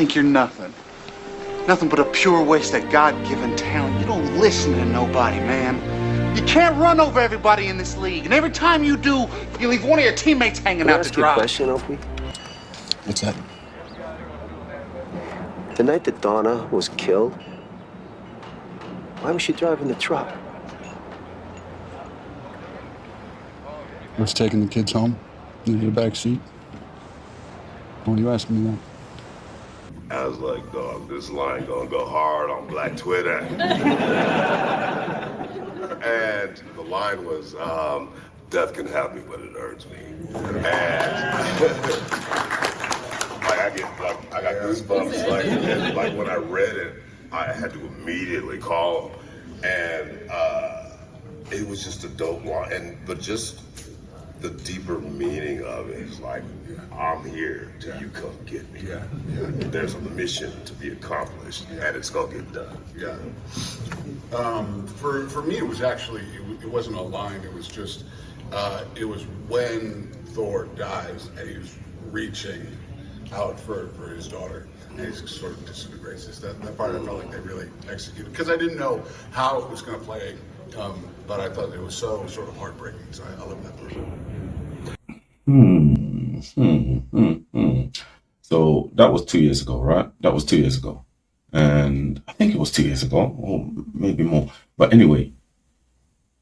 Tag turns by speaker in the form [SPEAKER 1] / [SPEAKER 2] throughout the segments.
[SPEAKER 1] think you're nothing. Nothing but a pure waste of God-given talent. You don't listen to nobody, man. You can't run over everybody in this league. And every time you do, you leave one of your teammates hanging out to dry.
[SPEAKER 2] Can I ask you a question, Opie?
[SPEAKER 3] What's that?
[SPEAKER 2] The night that Donna was killed, why was she driving the truck?
[SPEAKER 3] I was taking the kids home. Needed a back seat. Why are you asking me that?
[SPEAKER 4] I was like, dog, this line gonna go hard on Black Twitter. And the line was, death can have me, but it hurts me. And I got goosebumps, like when I read it, I had to immediately call him. And it was just a dope line, but just the deeper meaning of it is like, I'm here till you come get me. Yeah. There's a mission to be accomplished, and it's gonna get done.
[SPEAKER 5] Yeah. For me, it was actually, it wasn't a line, it was just, it was when Thor dies and he's reaching out for his daughter and he sort of disintegrates. That part I felt like they really executed, because I didn't know how it was gonna play, but I thought it was so sort of heartbreaking, so I love that part.
[SPEAKER 6] So that was 2 years ago, right? That was 2 years ago. And I think it was 2 years ago, or maybe more. But anyway,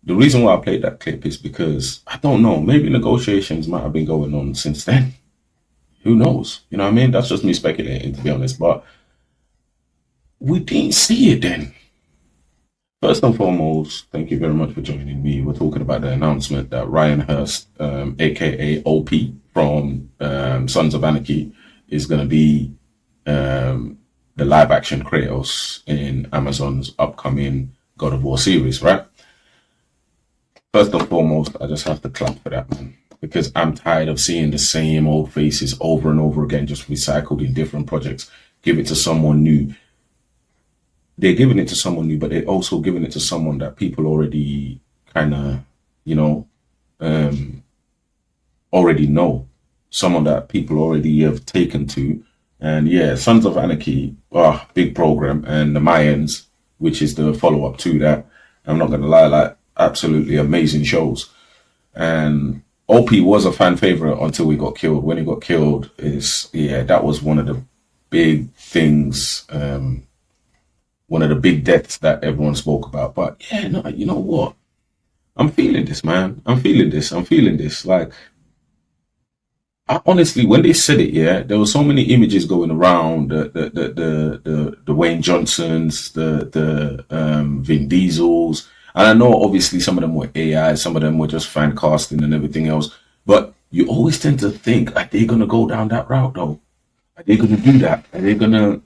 [SPEAKER 6] the reason why I played that clip is because, I don't know, maybe negotiations might have been going on since then. Who knows? You know what I mean? That's just me speculating, to be honest. But we didn't see it then. First and foremost, thank you very much for joining me. We're talking about the announcement that Ryan Hurst, aka OP from Sons of Anarchy, is going to be the live action Kratos in Amazon's upcoming God of War series, right? First and foremost, I just have to clap for that, man, because I'm tired of seeing the same old faces over and over again, just recycled in different projects. Give it to someone new. They're giving it to someone new, but they're also giving it to someone that people already kind of, already know. Someone that people already have taken to. And yeah, Sons of Anarchy, big program. And the Mayans, which is the follow-up to that. I'm not going to lie, like, absolutely amazing shows. And OP was a fan favorite until he got killed. When he got killed, that was one of the big things, one of the big deaths that everyone spoke about. But yeah, no, you know what? I'm feeling this, man. I'm feeling this. Like, I honestly, when they said it, yeah, there were so many images going around. The Dwayne Johnsons, the Vin Diesels, and I know obviously some of them were AI, some of them were just fan casting and everything else. But you always tend to think, are they gonna go down that route though? Are they gonna do that? Are they gonna,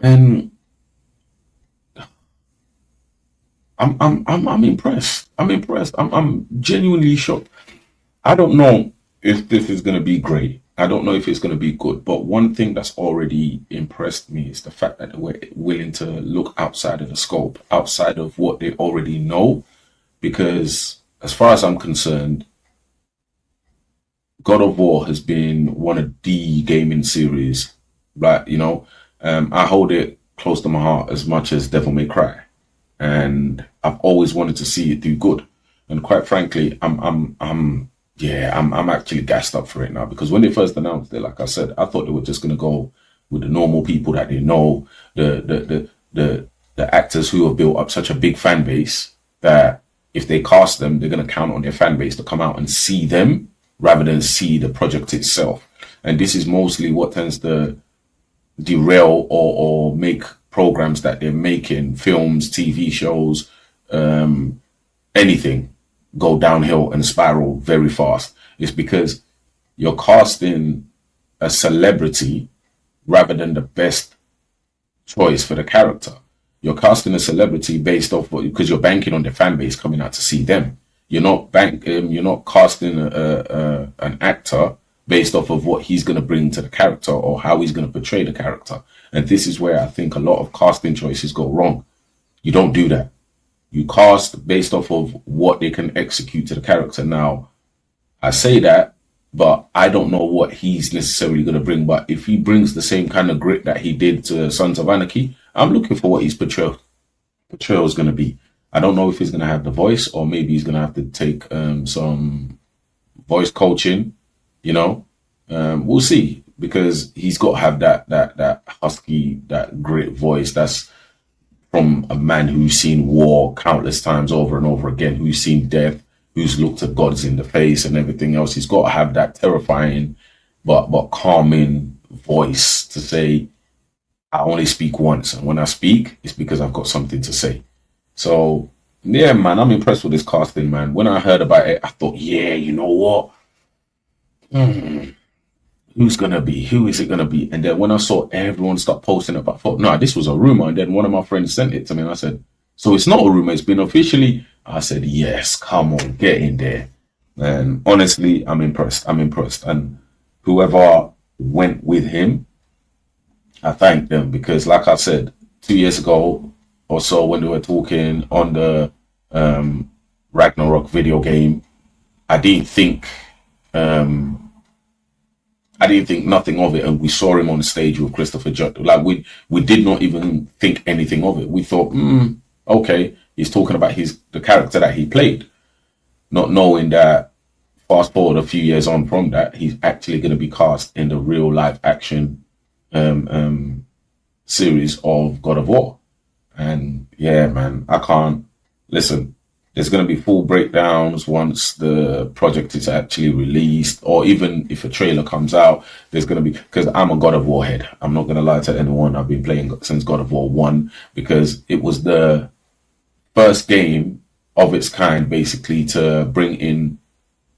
[SPEAKER 6] And I'm impressed. I'm genuinely shocked. I don't know if this is going to be great. I don't know if it's going to be good. But one thing that's already impressed me is the fact that we're willing to look outside of the scope, outside of what they already know. Because as far as I'm concerned, God of War has been one of the gaming series, right? I hold it close to my heart as much as Devil May Cry, and I've always wanted to see it do good. And quite frankly, I'm actually gassed up for it now, because when they first announced it, like I said, I thought they were just gonna go with the normal people that they know, the actors who have built up such a big fan base that if they cast them, they're gonna count on their fan base to come out and see them rather than see the project itself. And this is mostly what tends to derail or make programs that they're making, films, TV shows, anything, go downhill and spiral very fast. It's because you're casting a celebrity rather than the best choice for the character. You're casting a celebrity based off because you're banking on the fan base coming out to see them. You're not casting an actor based off of what he's going to bring to the character or how he's going to portray the character. And this is where I think a lot of casting choices go wrong. You don't do that. You cast based off of what they can execute to the character. Now, I say that but I don't know what he's necessarily going to bring. But if he brings the same kind of grit that he did to Sons of Anarchy, I'm looking for what his portrayal is going to be. I don't know if he's going to have the voice, or maybe he's going to have to take some voice coaching. You know, we'll see, because he's got to have that husky, that grit voice. That's from a man who's seen war countless times over and over again, who's seen death, who's looked at gods in the face and everything else. He's got to have that terrifying but calming voice to say, I only speak once, and when I speak, it's because I've got something to say. So yeah, man, I'm impressed with this casting, man. When I heard about it, I thought, yeah, you know what? Who's gonna be? Who is it gonna be? And then when I saw everyone start posting it, I thought, no, this was a rumor. And then one of my friends sent it to me, and I said, so it's not a rumor, it's been officially. I said, yes, come on, get in there. And honestly, I'm impressed. I'm impressed. And whoever went with him, I thank them, because like I said, 2 years ago or so, when they were talking on the Ragnarok video game, I didn't think nothing of it, and we saw him on the stage with Christopher Judd. Like we did not even think anything of it. We thought, okay, he's talking about the character that he played, not knowing that fast forward a few years on from that, he's actually going to be cast in the real live action series of God of War. And yeah, man, I can't listen. There's going to be full breakdowns once the project is actually released, or even if a trailer comes out, there's going to be, because I'm a God of War head. I'm not going to lie to anyone. I've been playing since God of War 1, because it was the first game of its kind, basically, to bring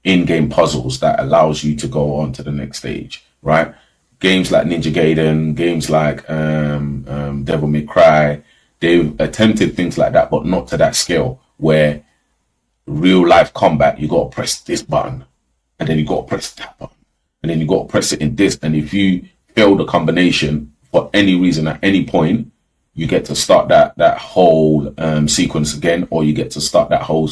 [SPEAKER 6] in-game puzzles that allows you to go on to the next stage, right? Games like Ninja Gaiden, games like Devil May Cry, they've attempted things like that, but not to that scale, where real life combat, you got to press this button, and then you got to press that button, and then you got to press it in this. And if you fail the combination for any reason at any point, you get to start that whole sequence again, or you get to start that whole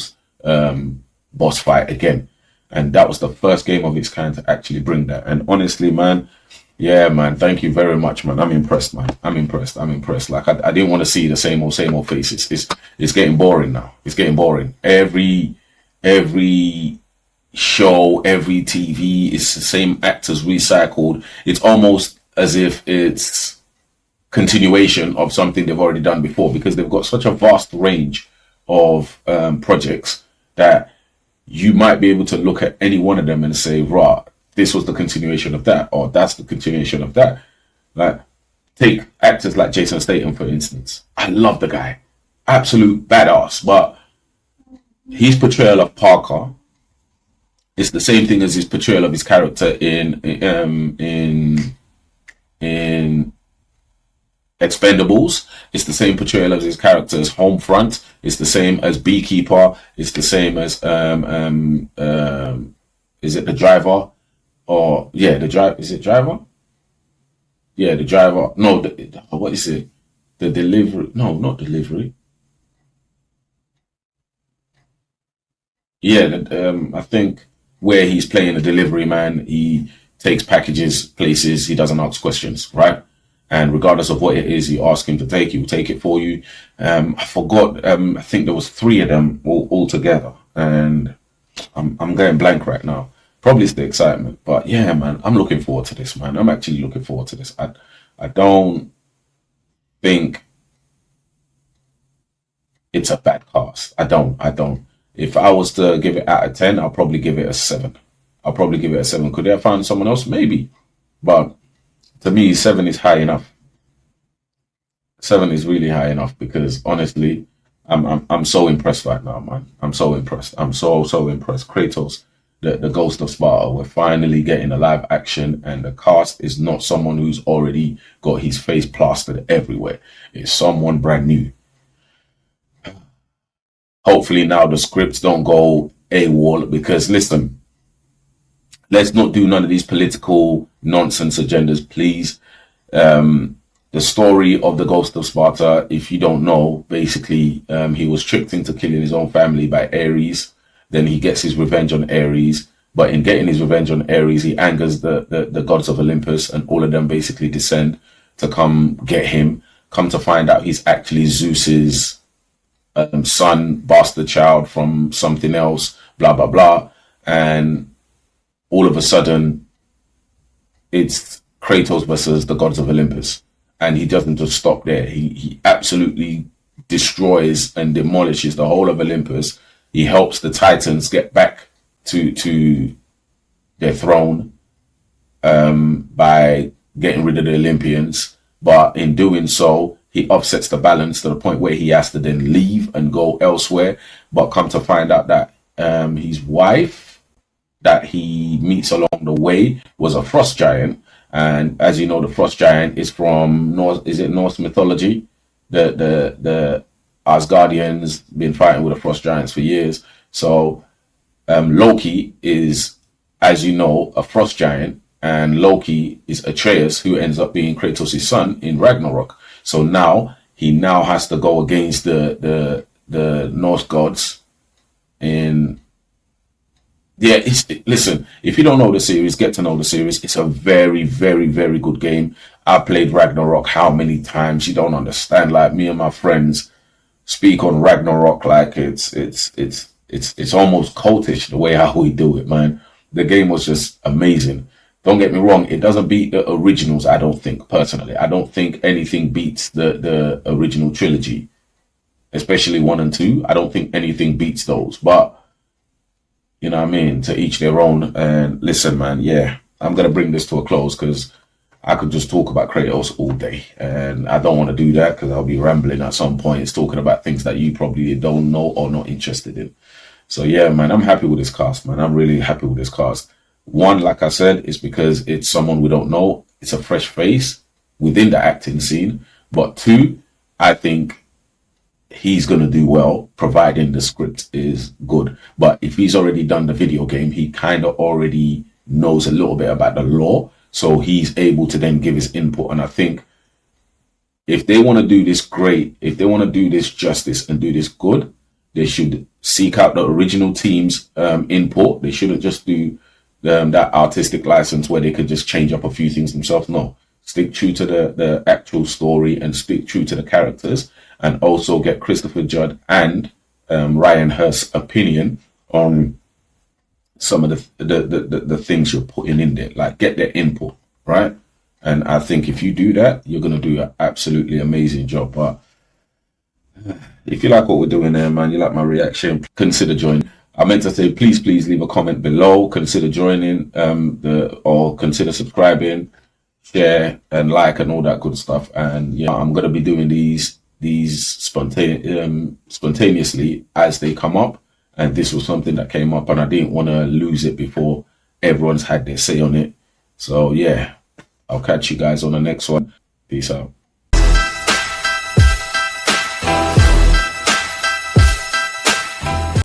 [SPEAKER 6] boss fight again. And that was the first game of its kind to actually bring that. And honestly, man, yeah, man, thank you very much, man. I'm impressed, man. I'm impressed. Like, I didn't want to see the same old faces. It's getting boring now. It's getting boring. Every show, every TV, it's the same actors recycled. It's almost as if it's continuation of something they've already done before, because they've got such a vast range of projects that you might be able to look at any one of them and say, right, this was the continuation of that, or that's the continuation of that. Like, take actors like Jason Statham, for instance. I love the guy. Absolute badass. But his portrayal of Parker is the same thing as his portrayal of his character in Expendables. It's the same portrayal as his character as Homefront. It's the same as Beekeeper. It's the same as is it The Driver? Or yeah, the drive. Is it Driver? Yeah, The Driver. No, what is it? The Delivery. No, not Delivery. Yeah, I think where he's playing a delivery man, he takes packages places. He doesn't ask questions, right? And regardless of what it is you ask him to take, he will take it for you. I forgot. I think there was 3 of them all together, and I'm going blank right now. Probably it's the excitement, but yeah, man, I'm looking forward to this, man. I'm actually looking forward to this. I don't think it's a bad cast. I don't. If I was to give it out of 10, I'll probably give it a 7. Could they have found someone else? Maybe, but to me, 7 is high enough. 7 is really high enough, because honestly, I'm so impressed right now, man. I'm so impressed. I'm so impressed. Kratos, the Ghost of Sparta, we're finally getting a live action, and the cast is not someone who's already got his face plastered everywhere. It's someone brand new. Hopefully now the scripts don't go AWOL, because listen, let's not do none of these political nonsense agendas, please. The story of the Ghost of Sparta, if you don't know, basically he was tricked into killing his own family by Ares. Then he gets his revenge on Ares. But in getting his revenge on Ares, he angers the gods of Olympus, and all of them basically descend to come get him. Come to find out he's actually Zeus's son, bastard child from something else, blah, blah, blah. And all of a sudden, it's Kratos versus the gods of Olympus. And he doesn't just stop there. He absolutely destroys and demolishes the whole of Olympus. He helps the Titans get back to their throne by getting rid of the Olympians. But in doing so, he upsets the balance to the point where he has to then leave and go elsewhere. But come to find out that his wife that he meets along the way was a frost giant. And as you know, the frost giant is from Norse mythology. The Asgardians been fighting with the frost giants for years. So Loki is, as you know, a frost giant, and Loki is Atreus, who ends up being Kratos' son in Ragnarok. So now he has to go against the Norse gods. And yeah, listen, if you don't know the series, get to know the series. It's a very, very, very good game. I played Ragnarok how many times? You don't understand. Like, me and my friends speak on Ragnarok like it's almost cultish the way how we do it, man. The game was just amazing. Don't get me wrong, it doesn't beat the originals, I don't think, personally. I don't think anything beats the original trilogy, especially 1 and 2. I don't think anything beats those, but you know what I mean? To each their own. And listen, man, yeah, I'm going to bring this to a close because I could just talk about Kratos all day. And I don't want to do that because I'll be rambling at some point. It's talking about things that you probably don't know or not interested in. So yeah, man, I'm happy with this cast, man. I'm really happy with this cast. One, like I said, is because it's someone we don't know. It's a fresh face within the acting scene. But 2, I think he's going to do well, providing the script is good. But if he's already done the video game, he kind of already knows a little bit about the lore. So he's able to then give his input. And I think if they want to do this great, if they want to do this justice and do this good, they should seek out the original team's input. They shouldn't just do that artistic license where they could just change up a few things themselves. No, stick true to the actual story and stick true to the characters, and also get Christopher Judd and Ryan Hurst's opinion on some of the things you're putting in there. Like, get their input, right? And I think if you do that, you're going to do an absolutely amazing job. But if you like what we're doing there, man, you like my reaction, consider joining. I meant to say, please leave a comment below. Consider joining or consider subscribing, share and like and all that good stuff. And yeah, I'm gonna be doing these spontaneously as they come up. And this was something that came up, and I didn't want to lose it before everyone's had their say on it. So yeah, I'll catch you guys on the next one. Peace out.